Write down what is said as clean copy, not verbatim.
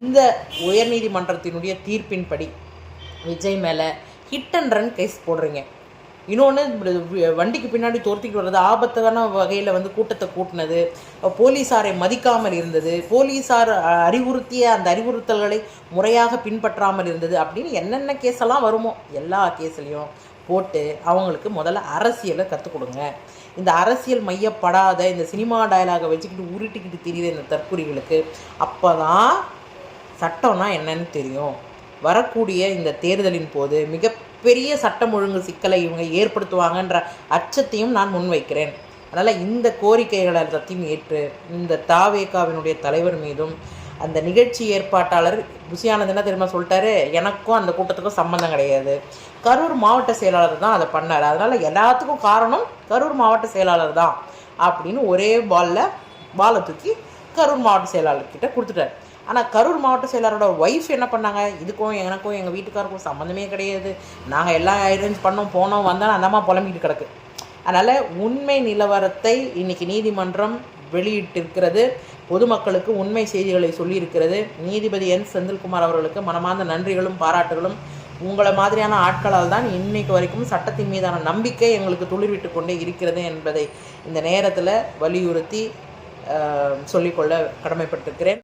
இந்த உயர்நீதிமன்றத்தினுடைய தீர்ப்பின்படி விஜய் மேலே ஹிட் அண்ட் ரன் கேஸ் போடுறீங்க. இன்னொன்று, வண்டிக்கு பின்னாடி துரத்திக்கிட்டு வர்றது, ஆபத்தான வகையில் கூட்டத்தை கூட்டினது, போலீஸாரை மதிக்காமல் இருந்தது, போலீஸார் அறிவுறுத்திய அந்த அறிவுறுத்தல்களை முறையாக பின்பற்றாமல் இருந்தது அப்படின்னு என்னென்ன கேஸெல்லாம் வருமோ எல்லா கேஸ்லையும் போட்டு அவங்களுக்கு முதல்ல அரசியலை கற்றுக் கொடுங்க. இந்த அரசியல் மையப்படாத இந்த சினிமா டயலாகை வச்சுக்கிட்டு உருட்டிக்கிட்டு தெரியுற இந்த தற்கொலைகளுக்கு அப்போ தான் சட்டம்னா என்னன்னு தெரியும். வரக்கூடிய இந்த தேர்தலின் போது மிகப்பெரிய சட்டம் ஒழுங்கு சிக்கலை இவங்க ஏற்படுத்துவாங்கன்ற அச்சத்தையும் நான் முன்வைக்கிறேன். அதனால் இந்த கோரிக்கைகளை எல்லாத்தையும் ஏற்று இந்த தாவேகாவினுடைய தலைவர் மீதும் அந்த நிகழ்ச்சி ஏற்பாட்டாளர் புசியானது என்ன தெரியுமா சொல்லிட்டாரு, எனக்கும் அந்த கூட்டத்துக்கும் சம்மந்தம் கிடையாது, கரூர் மாவட்ட செயலாளர் தான் அதை பண்ணார், அதனால் எல்லாத்துக்கும் காரணம் கரூர் மாவட்ட செயலாளர் தான் அப்படின்னு ஒரே பாலை தூக்கி கரூர் மாவட்ட செயலாளர்கிட்ட கொடுத்துட்டார். ஆனால் கரூர் மாவட்ட செயலாளரோட ஒய்ஃப் என்ன பண்ணாங்க, இதுக்கும் எனக்கும் எங்கள் வீட்டுக்காருக்கும் சம்மந்தமே கிடையாது, நாங்கள் எல்லாம் அரேஞ்ச் பண்ணோம் போனோம் வந்தாலும் அந்தம்மா புலம்பிக்கிட்டு கிடக்கு. அதனால் உண்மை நிலவரத்தை இன்றைக்கி நீதிமன்றம் வெளியிட்டிருக்கிறது, பொதுமக்களுக்கு உண்மை செய்திகளை சொல்லியிருக்கிறது. நீதிபதி என் செந்தில்குமார் அவர்களுக்கு மனமார்ந்த நன்றிகளும் பாராட்டுகளும். உங்களை மாதிரியான ஆட்களால் தான் இன்னைக்கு வரைக்கும் சட்டத்தின் மீதான நம்பிக்கை எங்களுக்கு துளிர்விட்டு கொண்டே இருக்கிறது என்பதை இந்த நேரத்தில் வலியுறுத்தி சொல்லிக்கொள்ள கடமைப்பட்டிருக்கிறேன்.